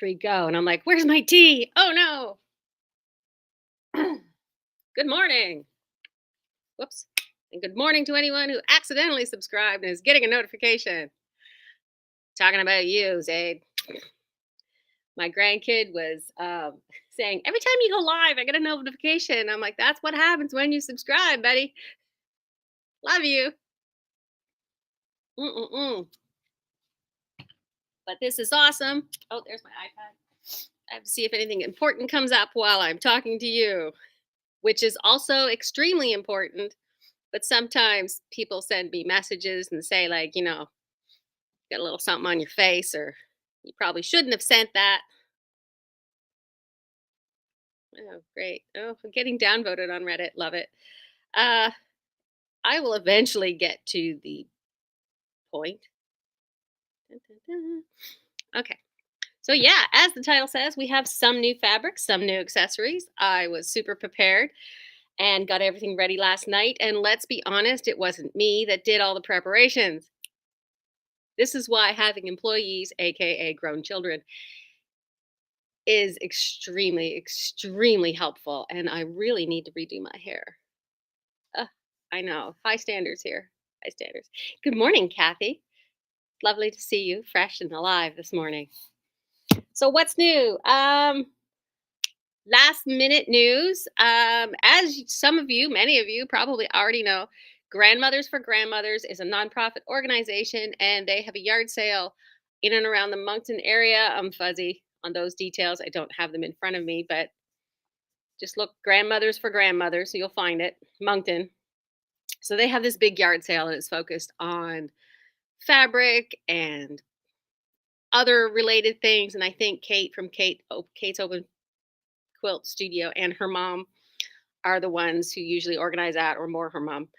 We go. And I'm like, where's my tea? Oh no. Good morning. Whoops. And good morning to anyone who accidentally subscribed and is getting a notification. Talking about you, Zaid. My grandkid was saying, every time you go live, I get a notification. I'm like, that's what happens when you subscribe, buddy. Love you. Mm-mm-mm. But this is awesome. Oh, there's my iPad. I have to see if anything important comes up while I'm talking to you, which is also extremely important. But sometimes people send me messages and say, like, got a little something on your face, or you probably shouldn't have sent that. Oh, great. Oh, I'm getting downvoted on Reddit. Love it. Uh, I will eventually get to the point. Dun, dun, dun. Okay. So, yeah, as the title says, we have some new fabrics, some new accessories. I was super prepared and got everything ready last night. And let's be honest, it wasn't me that did all the preparations. This is why having employees, aka grown children, is extremely, extremely helpful. And I really need to redo my hair. Ugh, I know. High standards here. High standards. Good morning, Kathy. Lovely to see you fresh and alive this morning. So what's new? Last minute news. As some of you, many of you probably already know, Grandmothers for Grandmothers is a nonprofit organization, and they have a yard sale in and around the Moncton area. I'm fuzzy on those details. I don't have them in front of me, but just look Grandmothers for Grandmothers, so you'll find it. Moncton. So they have this big yard sale, and it's focused on fabric and other related things. And I think Kate's Open Quilt Studio and her mom are the ones who usually organize that, or more her mom.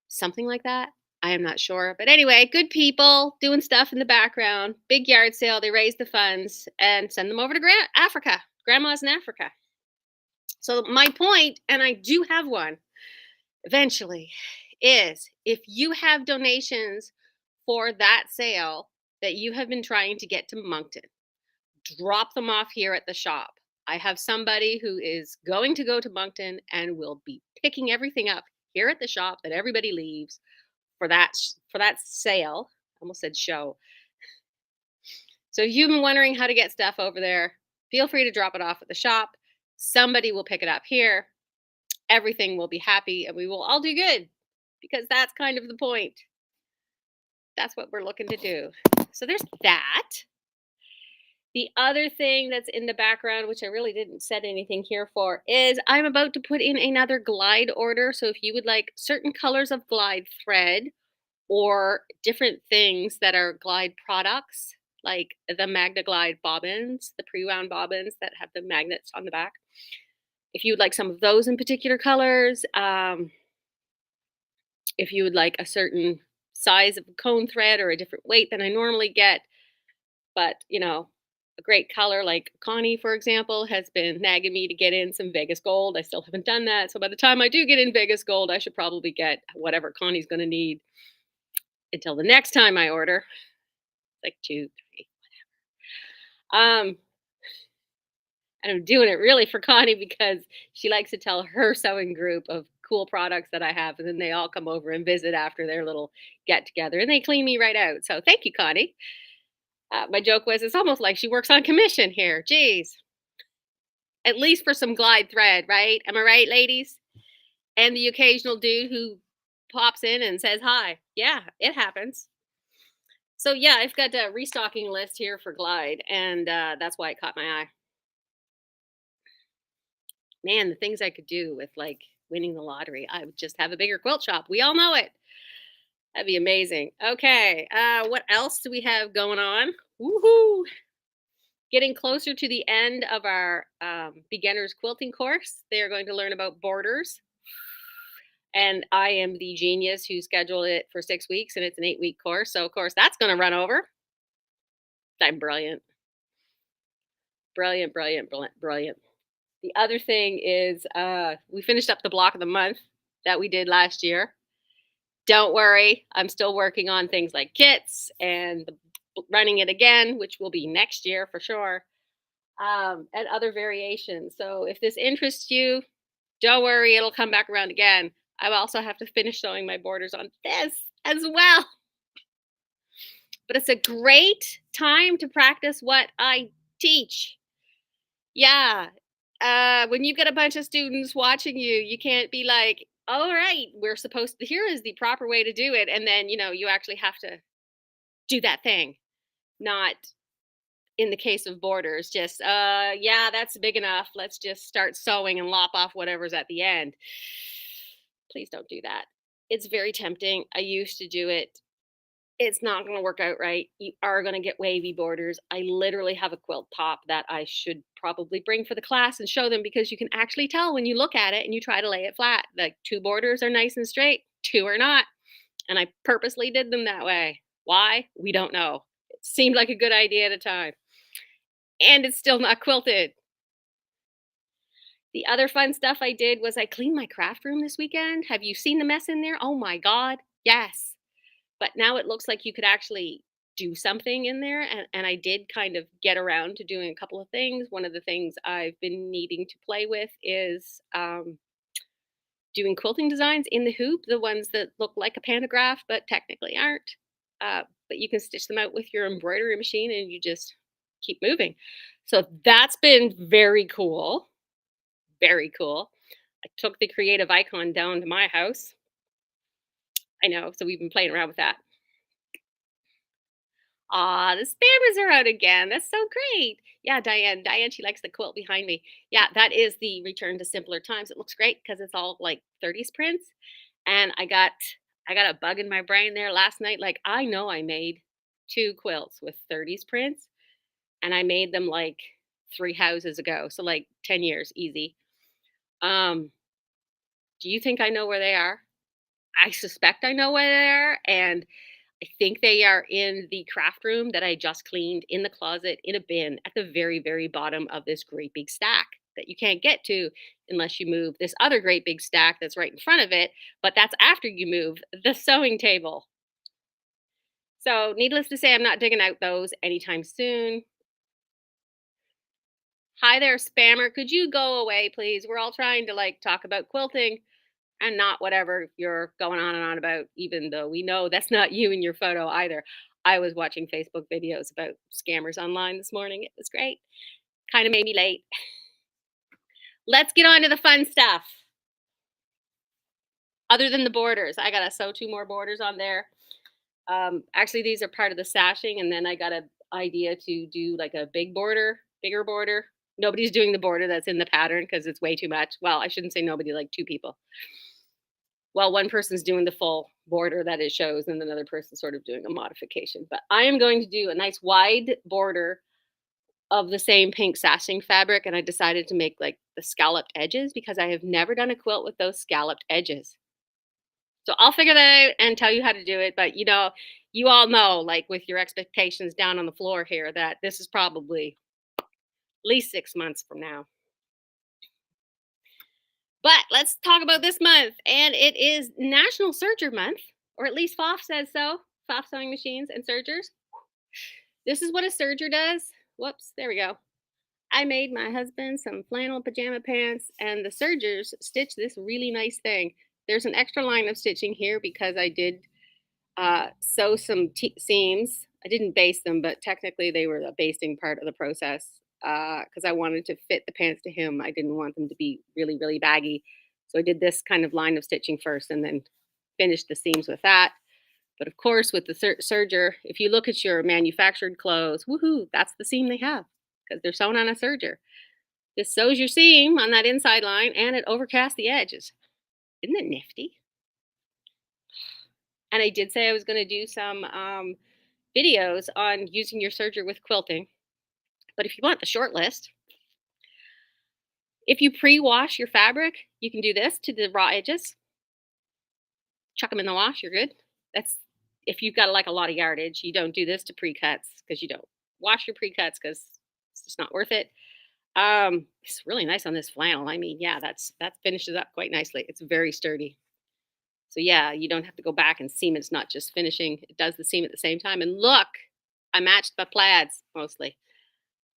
Something like that. I am not sure. But anyway, good people doing stuff in the background. Big yard sale. They raise the funds and send them over to Africa. Grandma's in Africa. So my point, and I do have one eventually, is if you have donations for that sale that you have been trying to get to Moncton, drop them off here at the shop. I have somebody who is going to go to Moncton and will be picking everything up here at the shop that everybody leaves for that sale. I almost said show. So if you've been wondering how to get stuff over there, feel free to drop it off at the shop. Somebody will pick it up here. Everything will be happy and we will all do good, because that's kind of the point. That's what we're looking to do. So there's that. The other thing that's in the background, which I really didn't set anything here for, is I'm about to put in another glide order. So if you would like certain colors of glide thread or different things that are glide products, like the Magna Glide bobbins, the pre-wound bobbins that have the magnets on the back, if you would like some of those in particular colors, if you would like a certain size of cone thread or a different weight than I normally get, but a great color like Connie, for example, has been nagging me to get in some Vegas gold. I still haven't done that. So by the time I do get in Vegas gold, I should probably get whatever Connie's going to need until the next time I order. Like 2, 3, whatever. And I'm doing it really for Connie because she likes to tell her sewing group of cool products that I have, and then they all come over and visit after their little get together, and they clean me right out. So thank you, Connie. My joke was, it's almost like she works on commission here. Geez. At least for some glide thread, right? Am I right, ladies? And the occasional dude who pops in and says hi. Yeah, it happens. So yeah, I've got a restocking list here for glide, and that's why it caught my eye. Man, the things I could do with like winning the lottery. I would just have a bigger quilt shop. We all know it. That'd be amazing. Okay, what else do we have going on? Woohoo! Getting closer to the end of our beginners quilting course. They are going to learn about borders. And I am the genius who scheduled it for 6 weeks, and it's an 8-week course. So, of course, that's going to run over. I'm brilliant. Brilliant, brilliant, brilliant, brilliant. The other thing is we finished up the block of the month that we did last year. Don't worry, I'm still working on things like kits and running it again, which will be next year for sure. and other variations. So if this interests you, don't worry, it'll come back around again. I also have to finish sewing my borders on this as well. But it's a great time to practice what I teach. Yeah. When you've got a bunch of students watching you, you can't be like, all right, we're supposed to, here is the proper way to do it. And then, you actually have to do that thing. Not in the case of borders, just, yeah, that's big enough. Let's just start sewing and lop off whatever's at the end. Please don't do that. It's very tempting. I used to do it. It's not going to work out right. You are going to get wavy borders. I literally have a quilt top that I should probably bring for the class and show them, because you can actually tell when you look at it and you try to lay it flat. Like, two borders are nice and straight, two are not. And I purposely did them that way. Why? We don't know. It seemed like a good idea at a time. And it's still not quilted. The other fun stuff I did was I cleaned my craft room this weekend. Have you seen the mess in there? Oh my God. Yes. But now it looks like you could actually do something in there. And I did kind of get around to doing a couple of things. One of the things I've been needing to play with is doing quilting designs in the hoop, the ones that look like a pantograph, but technically aren't. But you can stitch them out with your embroidery machine and you just keep moving. So that's been very cool. Very cool. I took the creative icon down to my house. I know. So we've been playing around with that. Ah, the spammers are out again. That's so great. Yeah, Diane. Diane, she likes the quilt behind me. Yeah, that is the return to simpler times. It looks great because it's all like 30s prints. And I got a bug in my brain there last night. Like, I know I made two quilts with 30s prints, and I made them like three houses ago. So like 10 years, easy. Um, do you think I know where they are? I suspect I know where they are, and I think they are in the craft room that I just cleaned, in the closet, in a bin at the very, very bottom of this great big stack that you can't get to unless you move this other great big stack that's right in front of it. But that's after you move the sewing table. So, needless to say, I'm not digging out those anytime soon. Hi there, spammer. Could you go away, please? We're all trying to like talk about quilting and not whatever you're going on and on about, even though we know that's not you in your photo either. I was watching Facebook videos about scammers online this morning. It was great. Kind of made me late. Let's get on to the fun stuff. Other than the borders, I gotta sew two more borders on there. Actually, these are part of the sashing, and then I got an idea to do like a bigger border. Nobody's doing the border that's in the pattern because it's way too much. Well, I shouldn't say nobody, like two people. Well, one person's doing the full border that it shows, and another person's sort of doing a modification. But I am going to do a nice wide border of the same pink sashing fabric, and I decided to make like the scalloped edges because I have never done a quilt with those scalloped edges. So I'll figure that out and tell you how to do it. But you all know, like with your expectations down on the floor here, that this is probably at least 6 months from now. But let's talk about this month. And it is National Serger Month, or at least PFAFF says so. PFAFF sewing machines and sergers. This is what a serger does. Whoops, there we go. I made my husband some flannel pajama pants, and the sergers stitch this really nice thing. There's an extra line of stitching here because I did sew some seams. I didn't baste them, but technically they were the basting part of the process because I wanted to fit the pants to him. I didn't want them to be really, really baggy. So I did this kind of line of stitching first and then finished the seams with that. But of course, with the serger, if you look at your manufactured clothes, woohoo, that's the seam they have because they're sewn on a serger. This sews your seam on that inside line and it overcasts the edges. Isn't it nifty? And I did say I was going to do some videos on using your serger with quilting. But if you want the short list, if you pre-wash your fabric, you can do this to the raw edges. Chuck them in the wash, you're good. That's if you've got like a lot of yardage. You don't do this to pre-cuts because you don't wash your pre-cuts because it's just not worth it. It's really nice on this flannel. I mean, yeah, that finishes up quite nicely. It's very sturdy. So yeah, you don't have to go back and seam. It's not just finishing. It does the seam at the same time. And look, I matched the plaids mostly.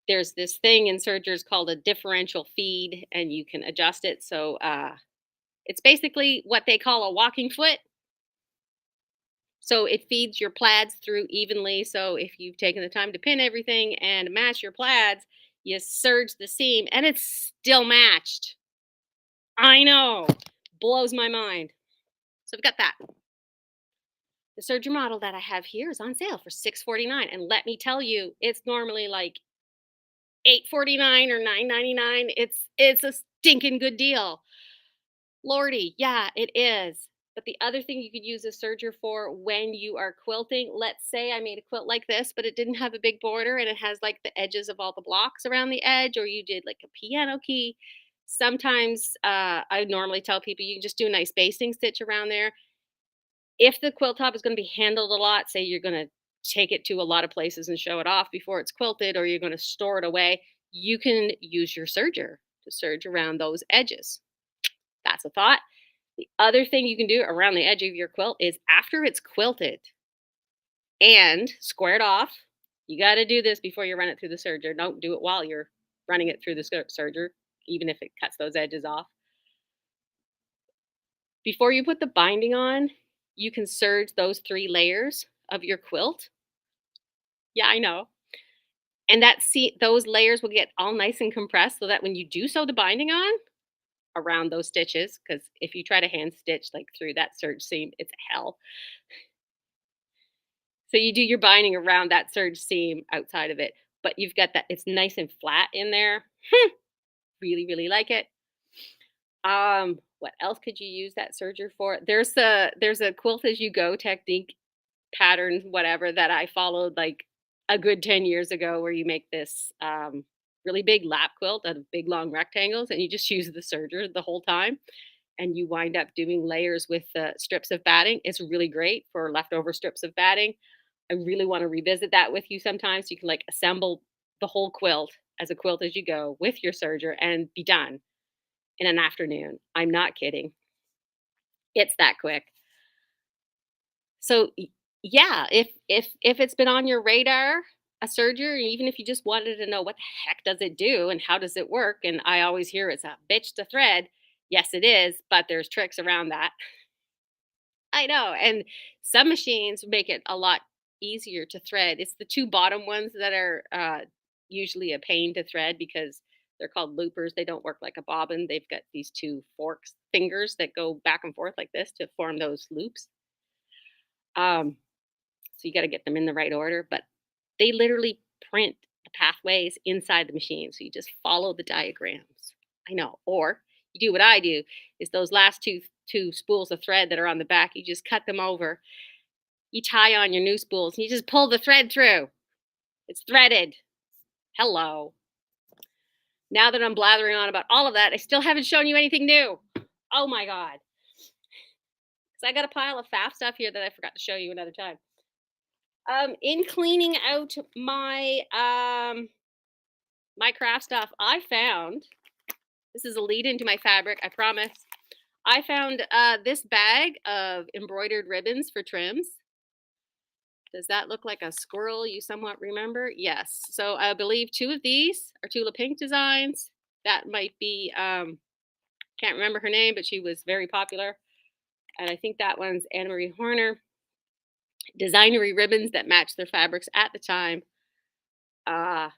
There's this thing in sergers called a differential feed, and you can adjust it. So it's basically what they call a walking foot. So it feeds your plaids through evenly. So if you've taken the time to pin everything and match your plaids, you serge the seam and it's still matched. I know. Blows my mind. So I've got that. The serger model that I have here is on sale for $649. And let me tell you, it's normally like $849 or $9.99. It's a stinking good deal. Lordy, yeah, it is. But the other thing you could use a serger for when you are quilting, let's say I made a quilt like this, but it didn't have a big border and it has like the edges of all the blocks around the edge, or you did like a piano key. Sometimes I normally tell people you can just do a nice basting stitch around there. If the quilt top is going to be handled a lot, say you're going to take it to a lot of places and show it off before it's quilted, or you're going to store it away, you can use your serger to serge around those edges. That's a thought. The other thing you can do around the edge of your quilt is after it's quilted and squared off, you got to do this before you run it through the serger. Don't do it while you're running it through the serger, even if it cuts those edges off. Before you put the binding on, you can serge those 3 layers of your quilt. Yeah, I know. And those layers will get all nice and compressed so that when you do sew the binding on around those stitches, because if you try to hand stitch like through that serge seam, it's hell. So you do your binding around that serge seam outside of it, but you've got that, it's nice and flat in there. Really, really like it. What else could you use that serger for? There's a quilt as you go technique pattern, whatever, that I followed like a good 10 years ago, where you make this really big lap quilt out of big long rectangles and you just use the serger the whole time. And you wind up doing layers with strips of batting. It's really great for leftover strips of batting. I really want to revisit that with you sometimes. You can like assemble the whole quilt as a quilt as you go with your serger and be done in an afternoon. I'm not kidding. It's that quick. So yeah, if it's been on your radar, a serger, even if you just wanted to know what the heck does it do and how does it work, and I always hear it's a bitch to thread. Yes, it is, but there's tricks around that. I know, and some machines make it a lot easier to thread. It's the 2 bottom ones that are, usually a pain to thread because they're called loopers. They don't work like a bobbin. They've got these 2 forks fingers that go back and forth like this to form those loops. Um, so you gotta get them in the right order, but they literally print the pathways inside the machine, so you just follow the diagrams. I know, or you do what I do, is those last two spools of thread that are on the back, you just cut them over, you tie on your new spools, and you just pull the thread through. It's threaded. Hello. Now that I'm blathering on about all of that, I still haven't shown you anything new. Oh my god. Because I got a pile of faff stuff here that I forgot to show you another time. In cleaning out my craft stuff, I found, this is a lead into my fabric, I promise. I found this bag of embroidered ribbons for trims. Does that look like a squirrel you somewhat remember? Yes. So I believe 2 of these are Tula Pink designs. That might be, can't remember her name, but she was very popular. And I think that one's Anna Marie Horner. Designery ribbons that match their fabrics at the time. I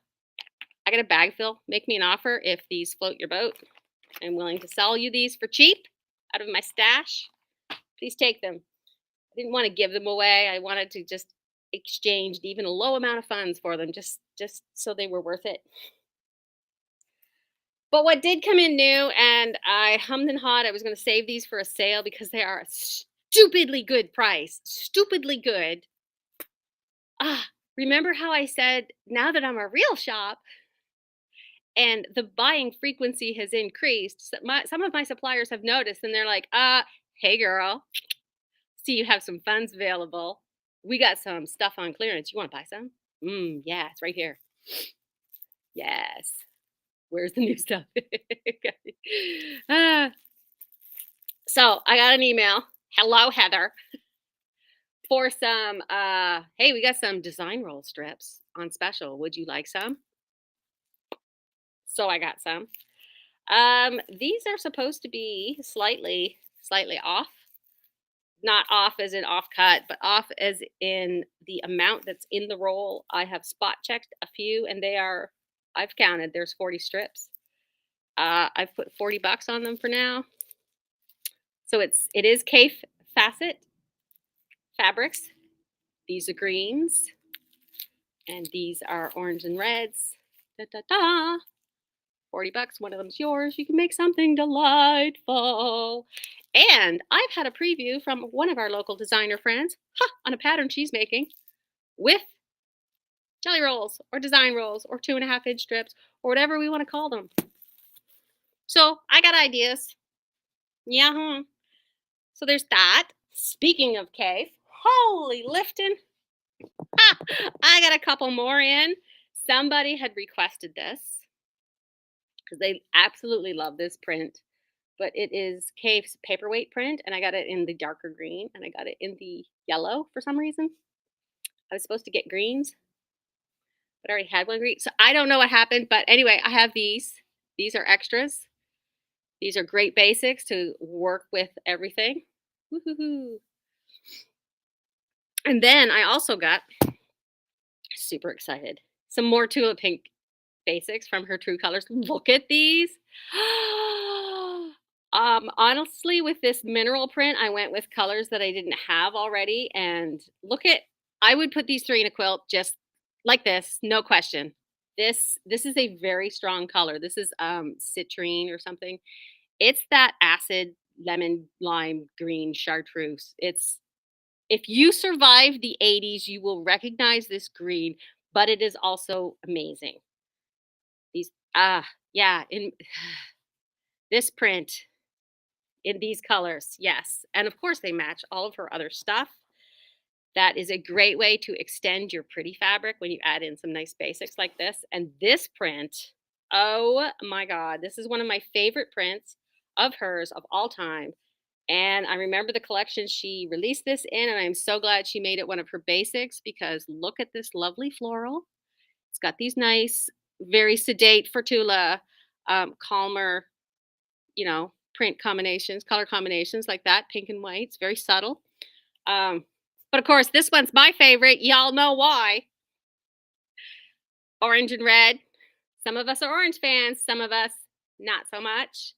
got a bag fill. Make me an offer if these float your boat. I'm willing to sell you these for cheap out of my stash. Please take them. I didn't want to give them away. I wanted to just exchange even a low amount of funds for them, just so they were worth it. But what did come in new, and I hummed and hawed, I was going to save these for a sale because they are a stupidly good price. Stupidly good. Remember how I said, now that I'm a real shop and the buying frequency has increased, some of my suppliers have noticed and they're like, hey girl, see you have some funds available. We got some stuff on clearance. You want to buy some? Yeah, it's right here. Yes. Where's the new stuff? So I got an email. Hello, Heather. For some, hey, we got some design roll strips on special. Would you like some? So I got some. These are supposed to be slightly off. Not off as in off cut, but off as in the amount that's in the roll. I have spot checked a few and I've counted, there's 40 strips. I've put 40 bucks on them for now. So it is Kaffe Facet fabrics. These are greens and these are orange and reds. Da, da, da. 40 bucks, one of them's yours. You can make something delightful. And I've had a preview from one of our local designer friends on a pattern she's making with jelly rolls or design rolls or 2.5-inch strips or whatever we want to call them. So I got ideas. Yeah. So there's that. Speaking of cave, holy lifting. I got a couple more in. Somebody had requested this because they absolutely love this print. But it is Kave's paperweight print, and I got it in the darker green, and I got it in the yellow for some reason. I was supposed to get greens, but I already had one green. So I don't know what happened, but anyway, I have these. These are extras. These are great basics to work with everything. Woo-hoo-hoo. And then I also got, super excited, some more Tula Pink basics from her True Colors. Look at these. Honestly, with this mineral print, I went with colors that I didn't have already. And I would put these three in a quilt just like this, no question. This is a very strong color. This is citrine or something. It's that acid lemon lime green chartreuse. If you survived the 80s, you will recognize this green, but it is also amazing. These yeah, in this print in these colors, yes. And of course they match all of her other stuff. That is a great way to extend your pretty fabric when you add in some nice basics like this. And this print, oh my God, this is one of my favorite prints of hers of all time. And I remember the collection she released this in, and I'm so glad she made it one of her basics because look at this lovely floral. It's got these nice, very sedate for Tula, calmer, print combinations, color combinations like that, pink and white. It's very subtle. But of course, this one's my favorite. Y'all know why. Orange and red. Some of us are orange fans, some of us not so much.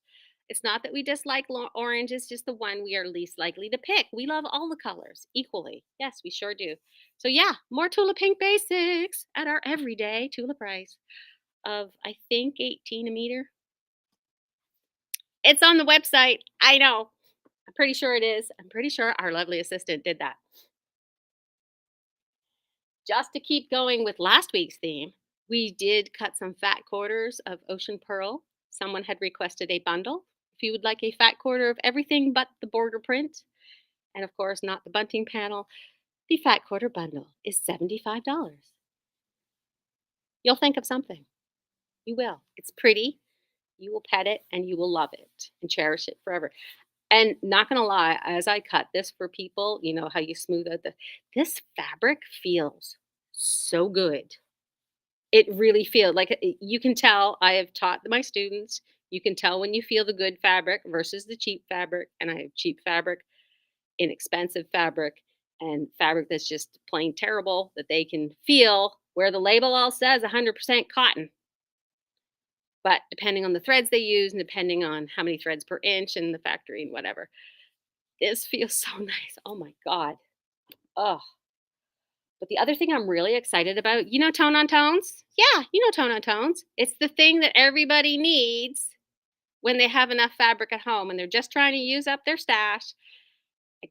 It's not that we dislike orange, it's just the one we are least likely to pick. We love all the colors equally. Yes, we sure do. So yeah, more Tula Pink basics at our everyday Tula price of, I think, 18 a meter. It's on the website. I know. I'm pretty sure it is. I'm pretty sure our lovely assistant did that. Just to keep going with last week's theme, we did cut some fat quarters of Ocean Pearl. Someone had requested a bundle. If you would like a fat quarter of everything but the border print, and of course not the bunting panel, the fat quarter bundle is $75. You'll think of something. You will. It's pretty. You will pet it and you will love it and cherish it forever. And not gonna lie, as I cut this for people, you know how you smooth out this fabric feels so good. It really feels like you can tell. I have taught my students, you can tell when you feel the good fabric versus the cheap fabric. And I have cheap fabric, inexpensive fabric, and fabric that's just plain terrible that they can feel where the label all says 100% cotton. But depending on the threads they use and depending on how many threads per inch and the factory and whatever, this feels so nice. Oh my God. Oh. But the other thing I'm really excited about, Tone on Tones? Yeah, Tone on Tones. It's the thing that everybody needs when they have enough fabric at home and they're just trying to use up their stash.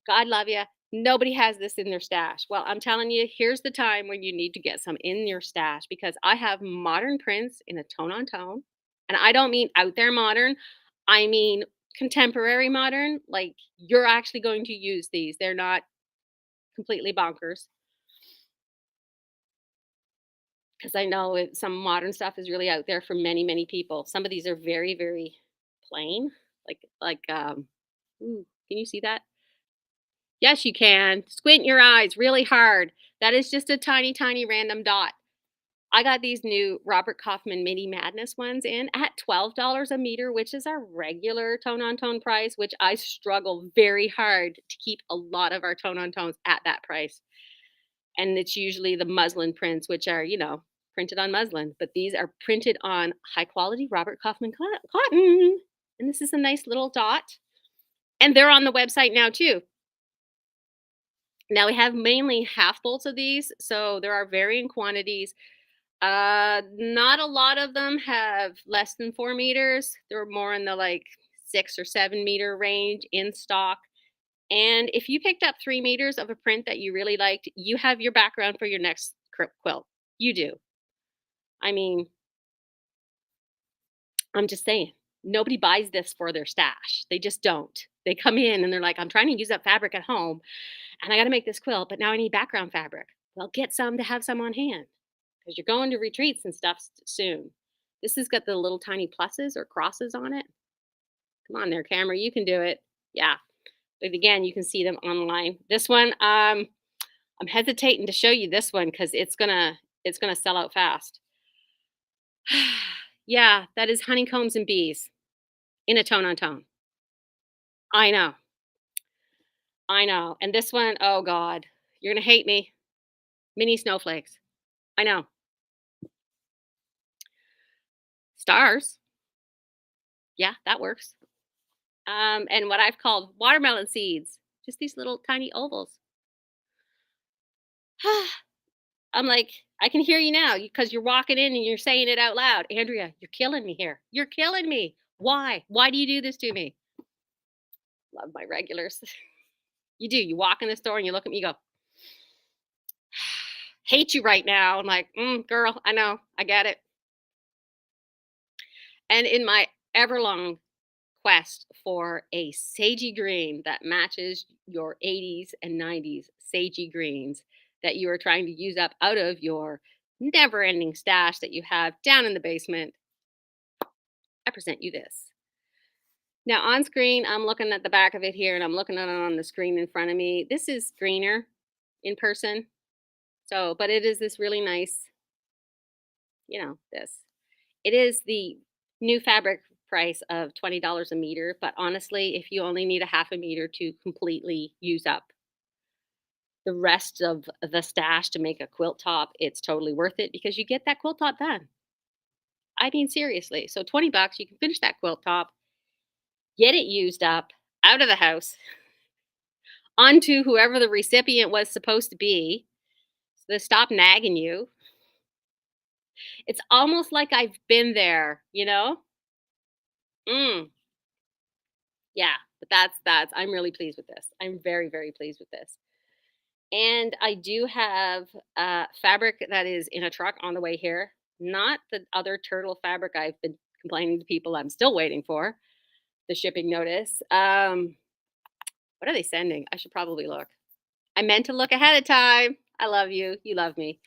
God love you. Nobody has this in their stash. Well, I'm telling you, here's the time when you need to get some in your stash because I have modern prints in a tone on tone. And I don't mean out there modern. I mean contemporary modern. Like you're actually going to use these. They're not completely bonkers. Because I know some modern stuff is really out there for many, many people. Some of these are very, very plain. Ooh, can you see that? Yes, you can. Squint your eyes really hard. That is just a tiny, tiny random dot. I got these new Robert Kaufman Mini Madness ones in at $12 a meter, which is our regular tone on tone price, which I struggle very hard to keep a lot of our tone on tones at that price. And it's usually the muslin prints, which are, printed on muslin, but these are printed on high quality Robert Kaufman cotton. And this is a nice little dot. And they're on the website now too. Now we have mainly half bolts of these, so there are varying quantities. Not a lot of them have less than 4 meters. They're more in the like 6 or 7 meter range in stock. And if you picked up 3 meters of a print that you really liked, you have your background for your next quilt. You do. I mean, I'm just saying, nobody buys this for their stash. They just don't. They come in and they're like, I'm trying to use up fabric at home and I got to make this quilt, but now I need background fabric. Well, get some to have some on hand because you're going to retreats and stuff soon. This has got the little tiny pluses or crosses on it. Come on there, camera, you can do it. Yeah. But again, you can see them online. This one, I'm hesitating to show you this one because it's gonna sell out fast. Yeah, that is honeycombs and bees in a tone on tone. I know, I know. And this one, oh God, you're gonna hate me. Mini snowflakes. I know. Stars. Yeah, that works. And what I've called watermelon seeds, just these little tiny ovals. I'm like, I can hear you now because you're walking in and you're saying it out loud. Andrea, you're killing me here. You're killing me. Why? Why do you do this to me? Love my regulars. You do. You walk in the store and you look at me, you go, hate you right now. I'm like, girl, I know. I get it. And in my everlong quest for a sagey green that matches your 80s and 90s sagey greens that you are trying to use up out of your never ending stash that you have down in the basement, I present you this. Now, on screen, I'm looking at the back of it here and I'm looking at it on the screen in front of me. This is greener in person. So, but it is this really nice, this. It is the new fabric price of $20 a meter, but honestly, if you only need a half a meter to completely use up the rest of the stash to make a quilt top, it's totally worth it because you get that quilt top done. I mean, seriously. So $20, you can finish that quilt top, get it used up, out of the house, onto whoever the recipient was supposed to be. So they stop nagging you. It's almost like I've been there, you know? Mm, yeah, but that's I'm really pleased with this. I'm very, very pleased with this. And I do have fabric that is in a truck on the way here. Not the other turtle fabric I've been complaining to people I'm still waiting for the shipping notice. What are they sending? I should probably look. I meant to look ahead of time. I love you. You love me.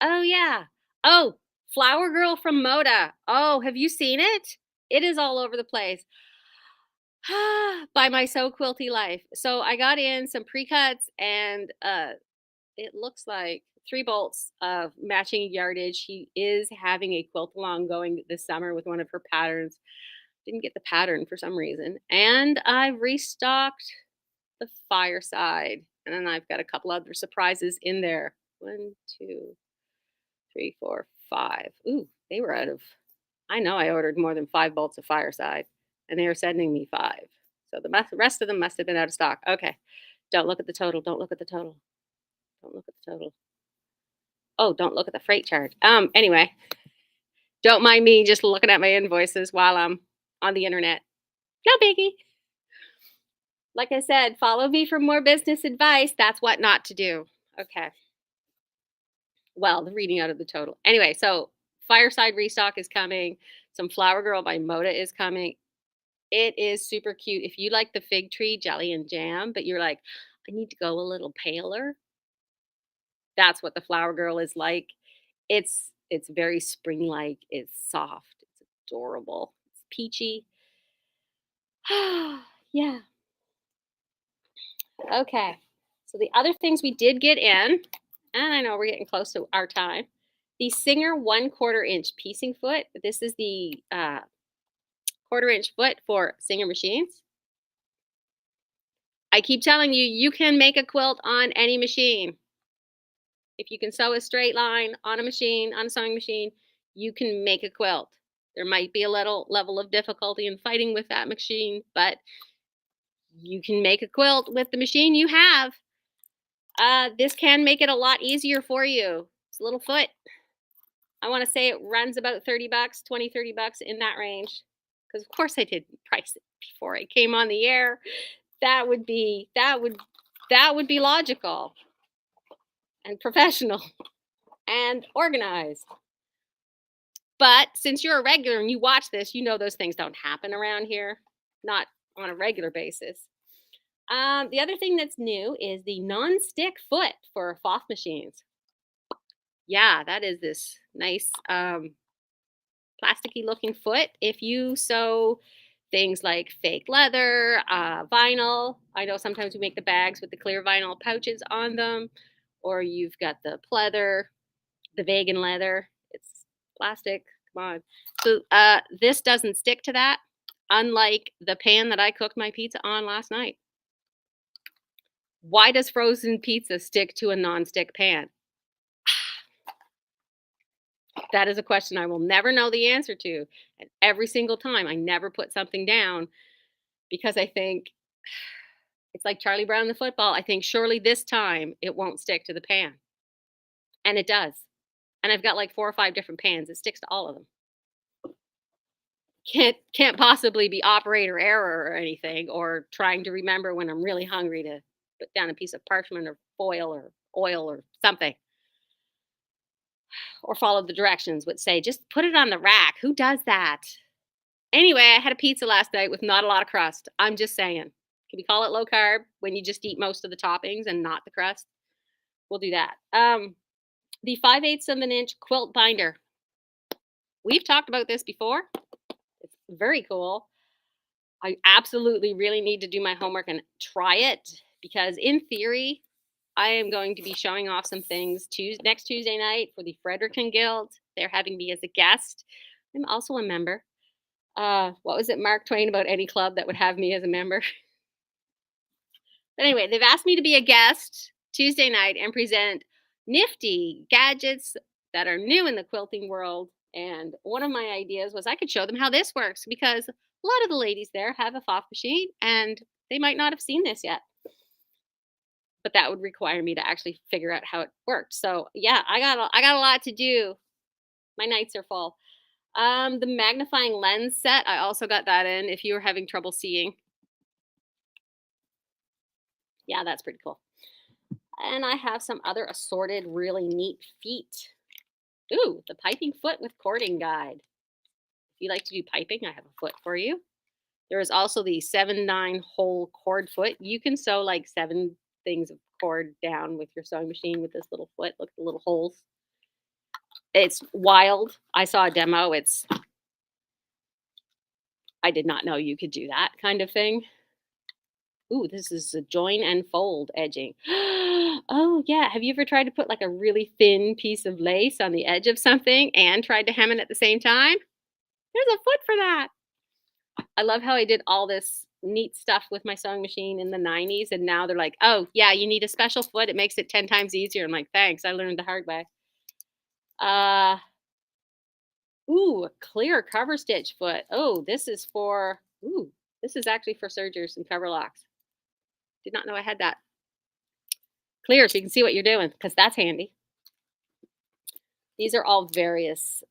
Oh yeah. Oh, Flower Girl from Moda. Oh, have you seen it? It is all over the place. By my So Quilty Life. So I got in some pre-cuts and it looks like 3 bolts of matching yardage. She is having a quilt along going this summer with one of her patterns. Didn't get the pattern for some reason. And I've restocked the fireside. And then I've got a couple other surprises in there. 1, 2, 3, 4, 5. Ooh, they were out of. I know I ordered more than 5 bolts of fireside, and they are sending me 5. So the rest of them must have been out of stock. Okay. Don't look at the total. Don't look at the total. Don't look at the total. Oh, don't look at the freight charge. Anyway, don't mind me just looking at my invoices while I'm on the internet. No biggie. Like I said, follow me for more business advice. That's what not to do. Okay. Well, the reading out of the total. Anyway, so Fireside restock is coming. Some Flower Girl by Moda is coming. It is super cute. If you like the fig tree jelly and jam, but you're like, I need to go a little paler. That's what the Flower Girl is like. It's very spring-like. It's soft. It's adorable. It's peachy. Yeah. Okay. So the other things we did get in, and I know we're getting close to our time, The Singer 1/4 inch piecing foot. This is the 1/4 inch foot for Singer machines. I keep telling you, you can make a quilt on any machine. If you can sew a straight line on a machine, on a sewing machine, you can make a quilt. There might be a little level of difficulty in fighting with that machine, but you can make a quilt with the machine you have. This can make it a lot easier for you. It's a little foot. I want to say it runs about 30 bucks, 20, 30 bucks in that range. Because of course I didn't price it before I came on the air. That would be logical and professional and organized. But since you're a regular and you watch this, you know those things don't happen around here, not on a regular basis. The other thing that's new is the non-stick foot for PFAFF machines. Yeah, that is this nice plasticky looking foot. If you sew things like fake leather, vinyl, I know sometimes we make the bags with the clear vinyl pouches on them, or you've got the pleather, the vegan leather. It's plastic. Come on. So this doesn't stick to that, unlike the pan that I cooked my pizza on last night. Why does frozen pizza stick to a non-stick pan? That is a question I will never know the answer to. And every single time I never put something down because I think it's like Charlie Brown the football. I think surely this time it won't stick to the pan. And it does. And I've got like 4 or 5 different pans. It sticks to all of them. Can't possibly be operator error or anything, or trying to remember when I'm really hungry to put down a piece of parchment or foil or oil or something. Or follow the directions, would say, just put it on the rack. Who does that? Anyway, I had a pizza last night with not a lot of crust. I'm just saying. Can we call it low carb when you just eat most of the toppings and not the crust? We'll do that. The 5/8 of an inch quilt binder. We've talked about this before. It's very cool. I absolutely really need to do my homework and try it because, in theory, I am going to be showing off some things next Tuesday night for the Fredericton Guild. They're having me as a guest. I'm also a member. What was it, Mark Twain, about any club that would have me as a member? But anyway, they've asked me to be a guest Tuesday night and present nifty gadgets that are new in the quilting world. And one of my ideas was I could show them how this works because a lot of the ladies there have a PFAFF machine and they might not have seen this yet. But that would require me to actually figure out how it worked. So yeah, I got a lot to do. My nights are full. The magnifying lens set, I also got that in if you were having trouble seeing. Yeah, that's pretty cool. And I have some other assorted, really neat feet. Ooh, the piping foot with cording guide. If you like to do piping, I have a foot for you. There is also the 7/9 hole cord foot. You can sew like 7 things of cord down with your sewing machine with this little foot. Look at the little holes. It's wild. I saw a demo. I did not know you could do that kind of thing. Ooh, this is a join and fold edging. Oh, yeah. Have you ever tried to put like a really thin piece of lace on the edge of something and tried to hem it at the same time? There's a foot for that. I love how I did all this neat stuff with my sewing machine in the 90s. And now they're like, oh, yeah, you need a special foot. It makes it 10 times easier. I'm like, thanks. I learned the hard way. Ooh, clear cover stitch foot. Oh, this is actually for sergers and cover locks. Did not know I had that. Clear so you can see what you're doing because that's handy. These are all various.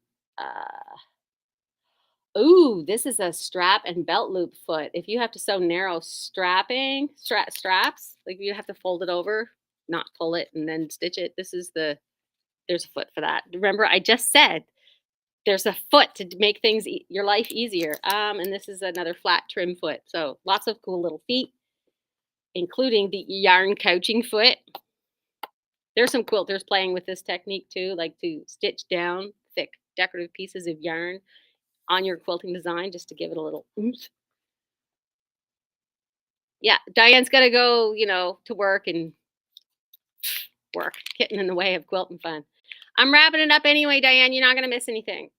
Ooh, this is a strap and belt loop foot. If you have to sew narrow straps, like you have to fold it over, not pull it and then stitch it. There's a foot for that. Remember, I just said there's a foot to make your life easier. And this is another flat trim foot. So lots of cool little feet, including the yarn couching foot. There's some quilters playing with this technique too, like to stitch down thick decorative pieces of yarn on your quilting design just to give it a little oomph. Yeah, Diane's got to go, to work, getting in the way of quilting fun. I'm wrapping it up anyway, Diane. You're not gonna miss anything.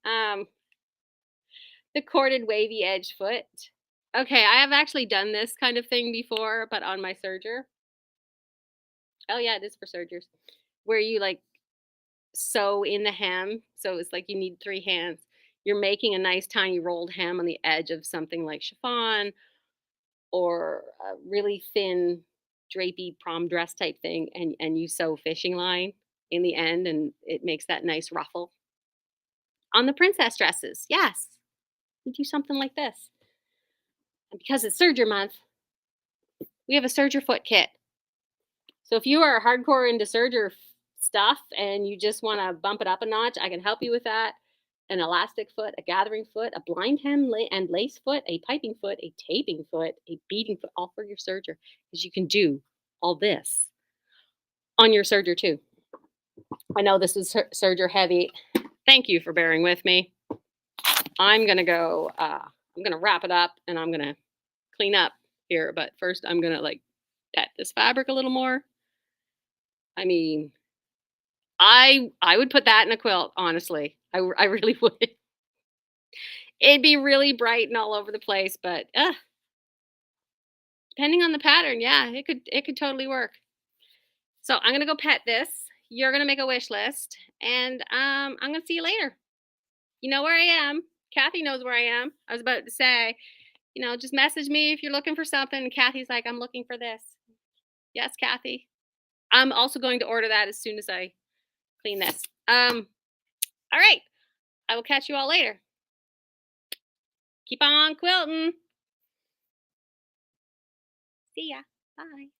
The corded wavy edge foot. Okay, I have actually done this kind of thing before, but on my serger. Oh yeah, it is for sergers. Where you like sew in the hem. So it's like you need 3 hands. You're making a nice tiny rolled hem on the edge of something like chiffon or a really thin drapey prom dress type thing, and you sew fishing line in the end, and it makes that nice ruffle on the princess dresses. Yes, you do something like this. And because it's serger month, we have a serger foot kit. So if you are hardcore into serger stuff and you just want to bump it up a notch, I can help you with that. An elastic foot, a gathering foot, a blind hem and lace foot, a piping foot, a taping foot, a beading foot, all for your serger. Because you can do all this on your serger too. I know this is serger heavy. Thank you for bearing with me. I'm gonna go. I'm gonna wrap it up and I'm gonna clean up here. But first, I'm gonna like pet this fabric a little more. I mean, I would put that in a quilt, honestly. I really would. It'd be really bright and all over the place, but depending on the pattern, yeah, it could totally work. So I'm gonna go pet this. You're gonna make a wish list, and I'm gonna see you later. You know where I am. Kathy knows where I am. I was about to say, just message me if you're looking for something. And Kathy's like, I'm looking for this. Yes, Kathy. I'm also going to order that as soon as I clean this. All right. I will catch you all later. Keep on quilting. See ya. Bye.